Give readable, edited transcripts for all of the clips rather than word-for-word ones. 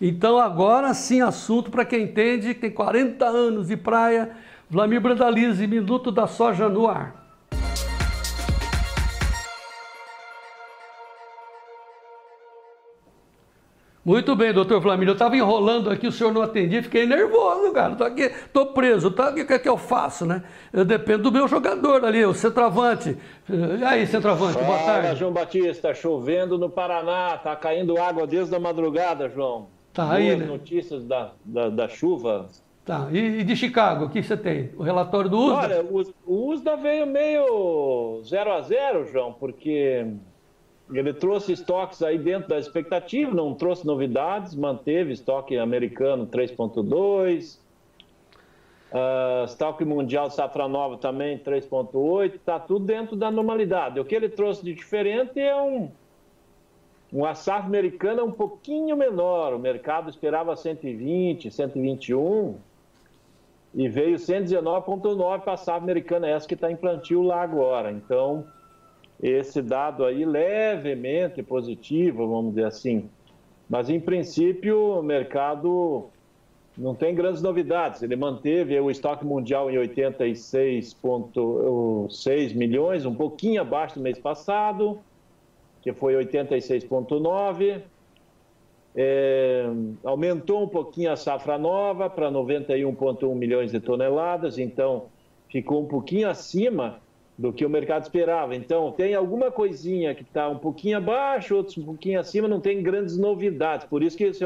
Então agora sim assunto para quem entende, que tem 40 anos de praia. Vlamir Brandalize, Minuto da Soja no ar. Muito bem, doutor Vlamir, eu estava enrolando aqui, o senhor não atendia, fiquei nervoso, cara, tô aqui, tô preso, tá? O que é que eu faço, né? Eu dependo do meu jogador ali, o centroavante. E aí, centroavante, boa tarde. Fala, João Batista, chovendo no Paraná, tá caindo água desde a madrugada, João. Tá aí, Boas né? notícias da chuva. Tá, e de Chicago, o que você tem? O relatório do USDA? Olha, o USDA veio meio 0-0, João, porque ele trouxe estoques aí dentro da expectativa, não trouxe novidades, manteve estoque americano 3,2, estoque mundial de safra nova também 3,8, está tudo dentro da normalidade. O que ele trouxe de diferente é uma safra americana um pouquinho menor, o mercado esperava 120, 121 e veio 119,9 para a safra americana, essa que está em plantio lá agora. Então, esse dado aí levemente positivo, vamos dizer assim. Mas, em princípio, o mercado não tem grandes novidades. Ele manteve o estoque mundial em 86,6 milhões, um pouquinho abaixo do mês passado, que foi 86,9. Aumentou um pouquinho a safra nova para 91,1 milhões de toneladas, então ficou um pouquinho acima do que o mercado esperava. Então, tem alguma coisinha que está um pouquinho abaixo, outros um pouquinho acima, não tem grandes novidades. Por isso que você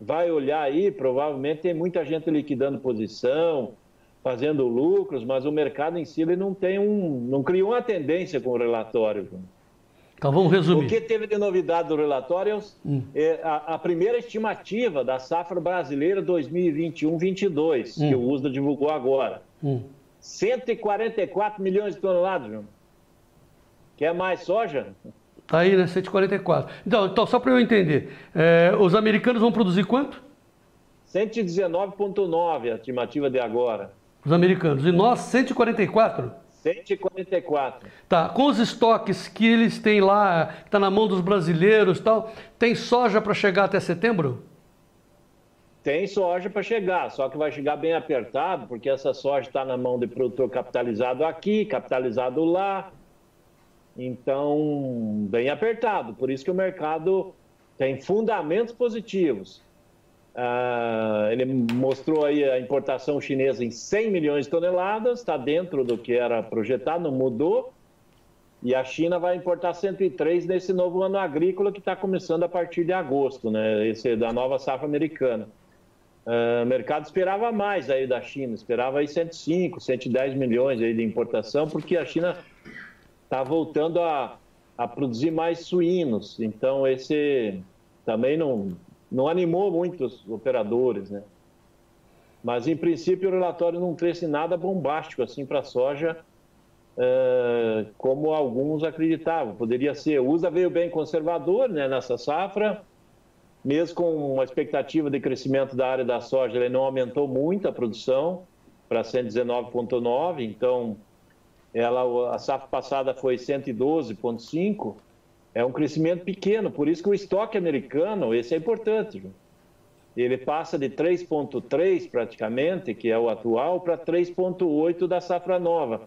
vai olhar aí, provavelmente tem muita gente liquidando posição, fazendo lucros, mas o mercado em si ele não criou uma tendência com o relatório. Então vamos resumir. O que teve de novidade do relatório é a primeira estimativa da safra brasileira 2021-22, que o USDA divulgou agora. 144 milhões de toneladas, João. Quer mais soja? Tá aí, né? 144. Então só para eu entender, os americanos vão produzir quanto? 119,9 a estimativa de agora. Os americanos. E nós, 144? 144. Tá, com os estoques que eles têm lá, que está na mão dos brasileiros e tal, tem soja para chegar até setembro? Tem soja para chegar, só que vai chegar bem apertado, porque essa soja está na mão de produtor capitalizado aqui, capitalizado lá. Então, bem apertado. Por isso que o mercado tem fundamentos positivos. Ele mostrou aí a importação chinesa em 100 milhões de toneladas, está dentro do que era projetado, não mudou. E a China vai importar 103 nesse novo ano agrícola que está começando a partir de agosto, né? Esse da nova safra americana. O mercado esperava mais aí da China, esperava aí 105, 110 milhões aí de importação, porque a China está voltando a produzir mais suínos. Então, esse também não animou muito os operadores, né? Mas, em princípio, o relatório não trouxe nada bombástico assim para a soja, como alguns acreditavam. Poderia ser. O USDA veio bem conservador, né, nessa safra, mesmo com uma expectativa de crescimento da área da soja, ele não aumentou muito a produção para 119,9, então a safra passada foi 112,5, é um crescimento pequeno, por isso que o estoque americano, esse é importante, João. Ele passa de 3,3 praticamente, que é o atual, para 3,8 da safra nova.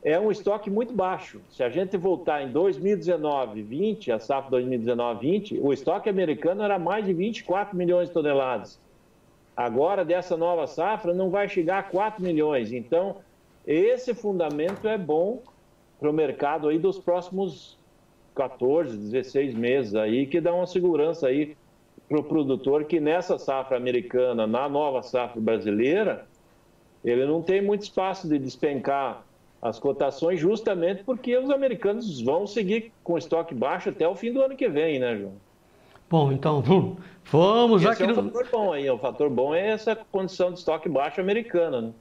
É um estoque muito baixo. Se a gente voltar em 2019-20, a safra 2019-20, o estoque americano era mais de 24 milhões de toneladas. Agora, dessa nova safra, não vai chegar a 4 milhões. Então, esse fundamento é bom para o mercado aí dos próximos 14, 16 meses aí, que dá uma segurança aí para o produtor que nessa safra americana, na nova safra brasileira, ele não tem muito espaço de despencar as cotações, justamente porque os americanos vão seguir com estoque baixo até o fim do ano que vem, né, João? Bom, então, vamos já Esse é um fator bom aí. O fator bom é essa condição de estoque baixo americana, né?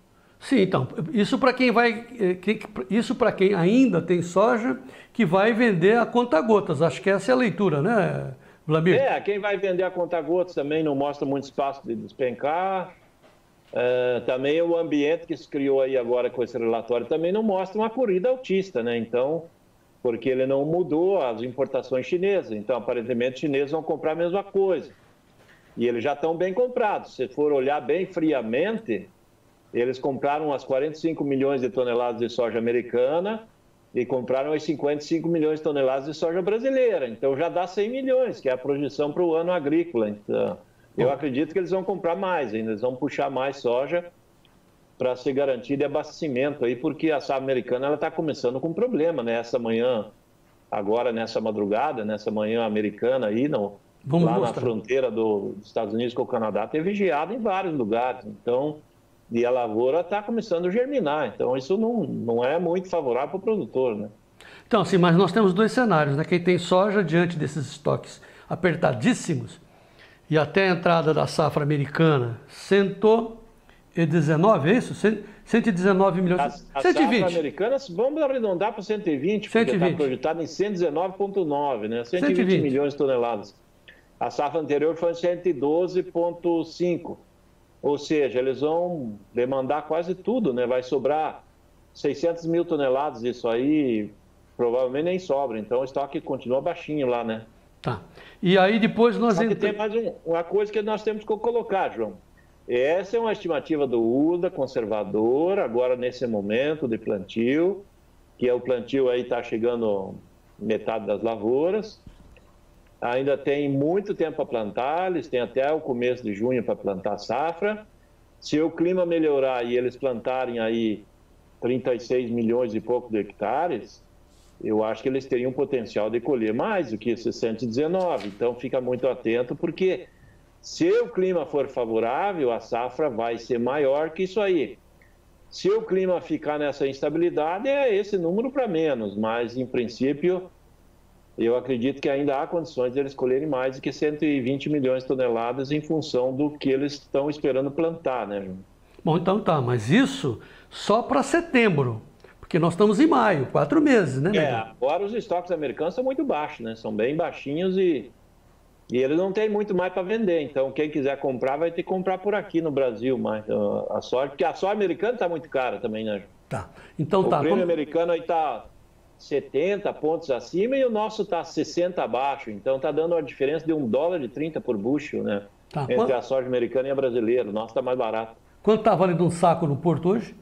Sim, então, isso para quem ainda tem soja que vai vender a conta-gotas. Acho que essa é a leitura, né, Vlamir? Quem vai vender a conta-gotas também não mostra muito espaço de despencar. Também o ambiente que se criou aí agora com esse relatório também não mostra uma corrida altista, né? Então, porque ele não mudou as importações chinesas. Então, aparentemente, os chineses vão comprar a mesma coisa. E eles já estão bem comprados. Se for olhar bem friamente, eles compraram as 45 milhões de toneladas de soja americana e compraram as 55 milhões de toneladas de soja brasileira. Então já dá 100 milhões, que é a projeção para o ano agrícola. Então, eu acredito que eles vão comprar mais ainda, eles vão puxar mais soja para ser garantido de abastecimento aí, porque a safra americana ela está começando com problema, né? Essa manhã, agora nessa madrugada, nessa manhã americana aí, lá na fronteira dos Estados Unidos com o Canadá, teve geada em vários lugares. Então, e a lavoura está começando a germinar. Então, isso não é muito favorável para o produtor, né? Então, sim, mas nós temos dois cenários, né? Quem tem soja diante desses estoques apertadíssimos e até a entrada da safra americana, 119, é isso? 119 milhões. A 120. Safra americana, vamos arredondar para 120, porque está projetado em 119,9, né? 120 milhões de toneladas. A safra anterior foi em 112,5. Ou seja, eles vão demandar quase tudo, né? Vai sobrar 600 mil toneladas disso aí, provavelmente nem sobra. Então o estoque continua baixinho lá, né? Tá. E aí depois nós... Só que tem mais uma coisa que nós temos que colocar, João. Essa é uma estimativa do USDA, conservadora, agora nesse momento de plantio, que é o plantio aí está chegando metade das lavouras. Ainda tem muito tempo para plantar, eles têm até o começo de junho para plantar a safra. Se o clima melhorar e eles plantarem aí 36 milhões e pouco de hectares, eu acho que eles teriam potencial de colher mais do que esses 119. Então, fica muito atento, porque se o clima for favorável, a safra vai ser maior que isso aí. Se o clima ficar nessa instabilidade, é esse número para menos, mas, em princípio, eu acredito que ainda há condições de eles colherem mais do que 120 milhões de toneladas em função do que eles estão esperando plantar, né, João? Bom, então tá, mas isso só para setembro, porque nós estamos em maio, 4 meses, né? Agora os estoques americanos são muito baixos, né? São bem baixinhos e eles não têm muito mais para vender. Então, quem quiser comprar vai ter que comprar por aqui no Brasil, mas a soja, porque a soja americana está muito cara também, né, João? Tá, então tá. O prêmio americano aí está 70 pontos acima e o nosso está 60 abaixo. Então está dando uma diferença de $1,30 por bushel, né? Tá. Entre a soja americana e a brasileira. O nosso está mais barato. Quanto está valendo um saco no Porto hoje?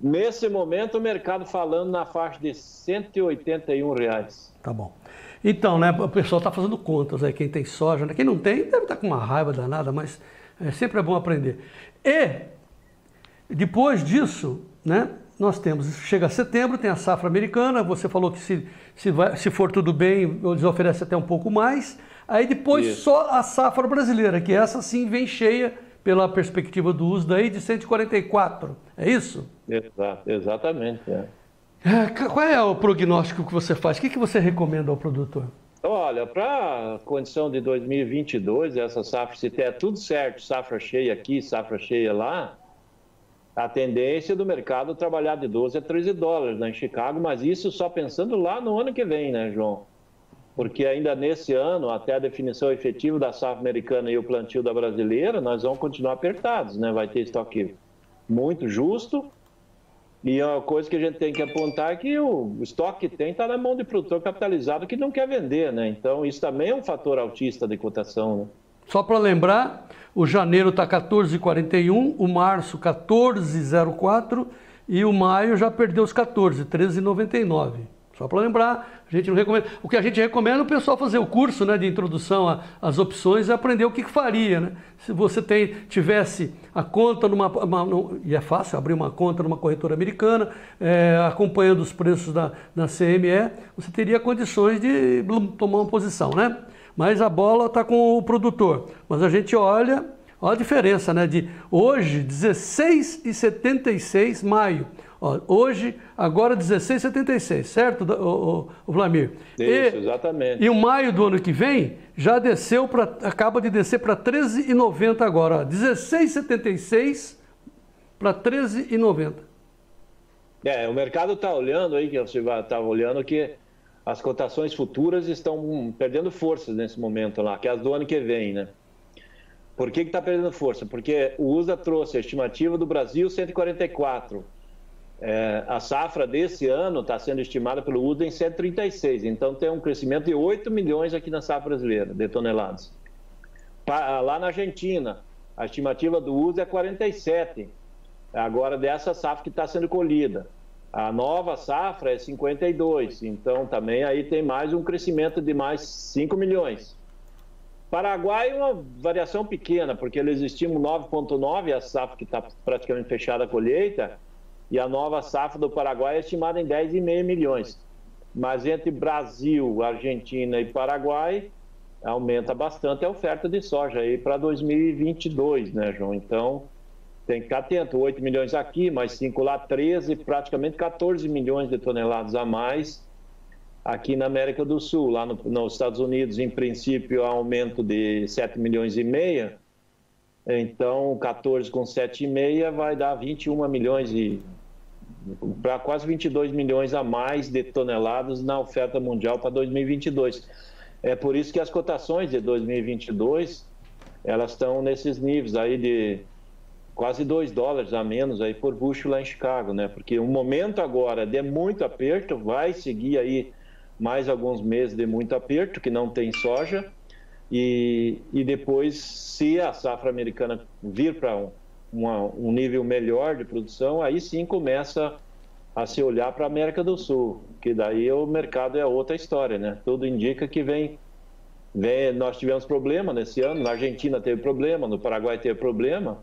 Nesse momento o mercado falando na faixa de R$181. Tá bom. Então, né, o pessoal está fazendo contas aí, quem tem soja, né? Quem não tem deve estar com uma raiva danada, mas sempre é bom aprender. E depois disso, né? Nós temos, chega setembro, tem a safra americana, você falou que se for tudo bem, eles oferecem até um pouco mais. Aí depois só a safra brasileira, que essa sim vem cheia pela perspectiva do USDA aí de 144, é isso? Exatamente. Qual é o prognóstico que você faz? O que você recomenda ao produtor? Olha, para a condição de 2022, essa safra, se der tudo certo, safra cheia aqui, safra cheia lá, a tendência do mercado trabalhar de 12 a 13 dólares lá em Chicago, mas isso só pensando lá no ano que vem, né, João? Porque ainda nesse ano, até a definição efetiva da safra americana e o plantio da brasileira, nós vamos continuar apertados, né? Vai ter estoque muito justo. E uma coisa que a gente tem que apontar é que o estoque que tem está na mão de produtor capitalizado que não quer vender, né? Então, isso também é um fator altista de cotação, né? Só para lembrar, o janeiro está 14,41, o março 14,04 e o maio já perdeu os 14, 13,99. Só para lembrar, a gente não recomenda. O que a gente recomenda é o pessoal fazer o curso, né, de introdução às opções e aprender o que faria, né? Se você tivesse a conta e é fácil abrir uma conta numa corretora americana, acompanhando os preços da CME, você teria condições de tomar uma posição, né? Mas a bola está com o produtor. Mas a gente olha a diferença, né? De hoje, 16,76 maio. Ó, hoje, agora 16,76, certo, o Vlamir? Isso, exatamente. E o maio do ano que vem já desceu acaba de descer para 13,90 agora. 16,76 para 13,90. O mercado está olhando aí, que você está olhando que as cotações futuras estão perdendo força nesse momento lá, que é as do ano que vem, né? Por que está perdendo força? Porque o USDA trouxe a estimativa do Brasil 144. A safra desse ano está sendo estimada pelo USDA em 136. Então tem um crescimento de 8 milhões aqui na safra brasileira, de toneladas. Lá na Argentina, a estimativa do uso é 47, agora dessa safra que está sendo colhida. A nova safra é 52, então também aí tem mais um crescimento de mais 5 milhões. Paraguai é uma variação pequena, porque eles estimam 9,9, a safra que está praticamente fechada a colheita, e a nova safra do Paraguai é estimada em 10,5 milhões. Mas entre Brasil, Argentina e Paraguai, aumenta bastante a oferta de soja aí para 2022, né, João? Então, tem que ficar atento, 8 milhões aqui, mais 5 lá, 13, praticamente 14 milhões de toneladas a mais aqui na América do Sul. Lá nos Estados Unidos, em princípio, aumento de 7 milhões e meio, então 14 com 7,5 vai dar 21 milhões para quase 22 milhões a mais de toneladas na oferta mundial para 2022. É por isso que as cotações de 2022, elas estão nesses níveis aí de quase $2 a menos aí por bushel lá em Chicago, né? Porque o momento agora de muito aperto, vai seguir aí mais alguns meses de muito aperto, que não tem soja, e depois, se a safra americana vir para um nível melhor de produção, aí sim começa a se olhar para a América do Sul, que daí o mercado é outra história, né? Tudo indica que nós tivemos problema nesse ano, na Argentina teve problema, no Paraguai teve problema.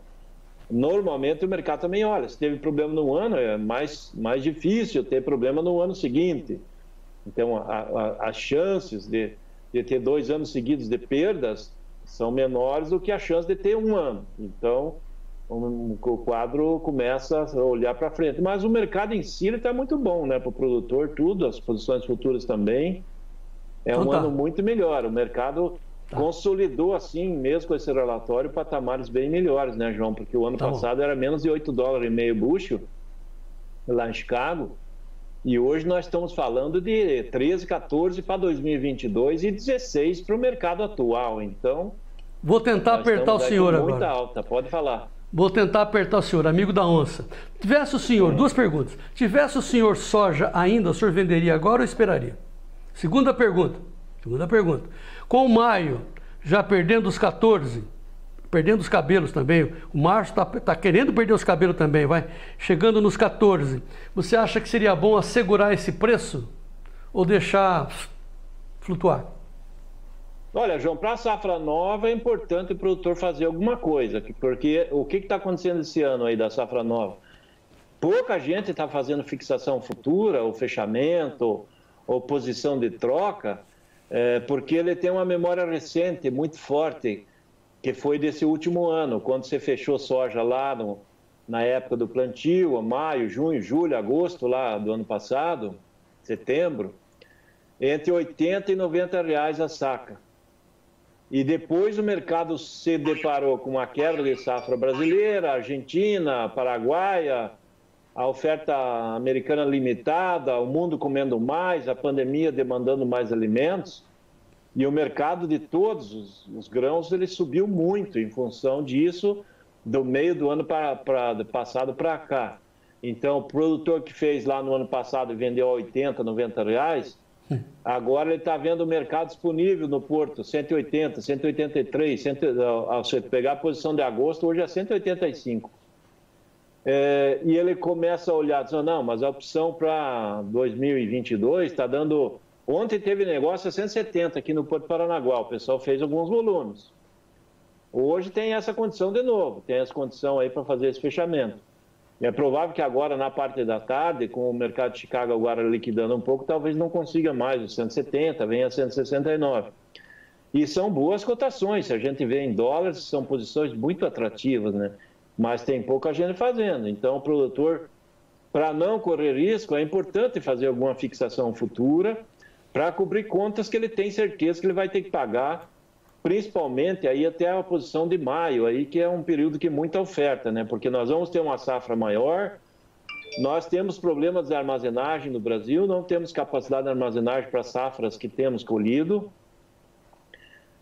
Normalmente o mercado também olha, se teve problema no ano, é mais difícil ter problema no ano seguinte. Então, as chances de ter 2 anos seguidos de perdas são menores do que a chance de ter 1 ano. Então, o quadro começa a olhar para frente. Mas o mercado em si está muito bom, né? Para o produtor, tudo, as posições futuras também. É um ano muito melhor. O mercado consolidou, assim, mesmo com esse relatório, patamares bem melhores, né, João? Porque o ano passado era menos de $8,5 bushel lá em Chicago. E hoje nós estamos falando de 13, 14 para 2022 e 16 para o mercado atual. Então, vou tentar apertar o senhor agora. Muita alta, pode falar. Vou tentar apertar o senhor, amigo da onça. Tivesse o senhor, 2 perguntas. Tivesse o senhor soja ainda, o senhor venderia agora ou esperaria? Segunda pergunta. Com maio já perdendo os 14, perdendo os cabelos também, o março está querendo perder os cabelos também, vai chegando nos 14. Você acha que seria bom assegurar esse preço ou deixar flutuar? Olha, João, para a safra nova é importante o produtor fazer alguma coisa, porque o que está acontecendo esse ano aí da safra nova? Pouca gente está fazendo fixação futura, ou fechamento, ou posição de troca, porque ele tem uma memória recente muito forte, que foi desse último ano, quando você fechou soja lá na época do plantio, maio, junho, julho, agosto lá do ano passado, setembro, entre 80 e 90 reais a saca. E depois o mercado se deparou com uma quebra de safra brasileira, argentina, paraguaia, a oferta americana limitada, o mundo comendo mais, a pandemia demandando mais alimentos. E o mercado de todos os grãos ele subiu muito em função disso, do meio do ano passado para cá. Então, o produtor que fez lá no ano passado e vendeu a 80, 90 reais, agora ele está vendo o mercado disponível no Porto, 180, 183, ao você pegar a posição de agosto, hoje é 185. E ele começa a olhar, dizendo, não, mas a opção para 2022 está dando... Ontem teve negócio a 170 aqui no Porto Paranaguá, o pessoal fez alguns volumes. Hoje tem essa condição de novo, tem essa condição aí para fazer esse fechamento. É provável que agora, na parte da tarde, com o mercado de Chicago agora liquidando um pouco, talvez não consiga mais os 170, venha a 169. E são boas cotações, se a gente vê em dólares, são posições muito atrativas, né? Mas tem pouca gente fazendo. Então, o produtor, para não correr risco, é importante fazer alguma fixação futura para cobrir contas que ele tem certeza que ele vai ter que pagar, principalmente aí até a posição de maio, aí, que é um período que muita oferta, né? Porque nós vamos ter uma safra maior, nós temos problemas de armazenagem no Brasil, não temos capacidade de armazenagem para safras que temos colhido.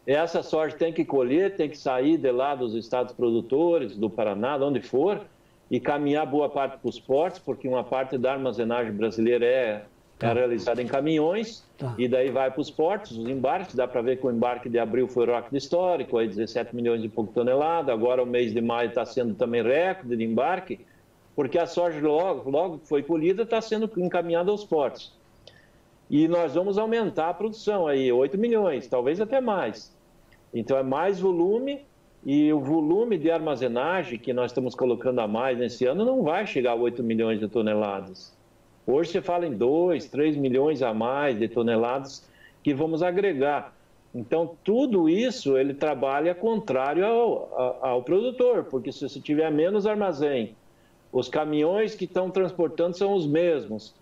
Essa soja tem que colher, tem que sair de lá dos estados produtores, do Paraná, de onde for, e caminhar boa parte para os portos, porque uma parte da armazenagem brasileira é realizada em caminhões, Tá. e daí vai para os portos, os embarques. Dá para ver que o embarque de abril foi recorde histórico, aí 17 milhões e pouco toneladas. Agora o mês de maio está sendo também recorde de embarque, porque a soja logo que foi colhida está sendo encaminhada aos portos. E nós vamos aumentar a produção aí, 8 milhões, talvez até mais. Então é mais volume, e o volume de armazenagem que nós estamos colocando a mais nesse ano não vai chegar a 8 milhões de toneladas. Hoje você fala em 2, 3 milhões a mais de toneladas que vamos agregar. Então, tudo isso ele trabalha contrário ao produtor, porque se você tiver menos armazém, os caminhões que estão transportando são os mesmos,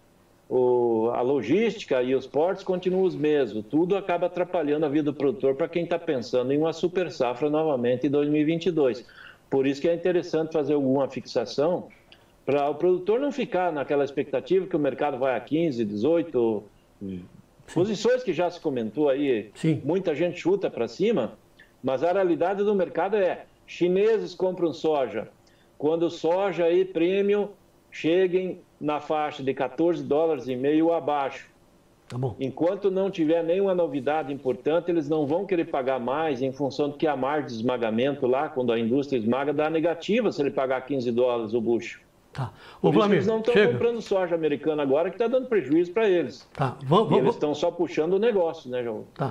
a logística e os portos continuam os mesmos. Tudo acaba atrapalhando a vida do produtor para quem está pensando em uma super safra novamente em 2022. Por isso que é interessante fazer alguma fixação para o produtor não ficar naquela expectativa que o mercado vai a 15, 18 posições que já se comentou aí. Sim. Muita gente chuta para cima, mas a realidade do mercado é: chineses compram soja. Quando soja e premium cheguem na faixa de 14 dólares e meio abaixo. Tá bom. Enquanto não tiver nenhuma novidade importante, eles não vão querer pagar mais em função do que a margem de esmagamento lá, quando a indústria esmaga, dá negativa se ele pagar 15 dólares o bucho. Tá. Por isso eles não estão comprando soja americana agora, que está dando prejuízo para eles. Tá. Eles estão só puxando o negócio, né, João? Tá.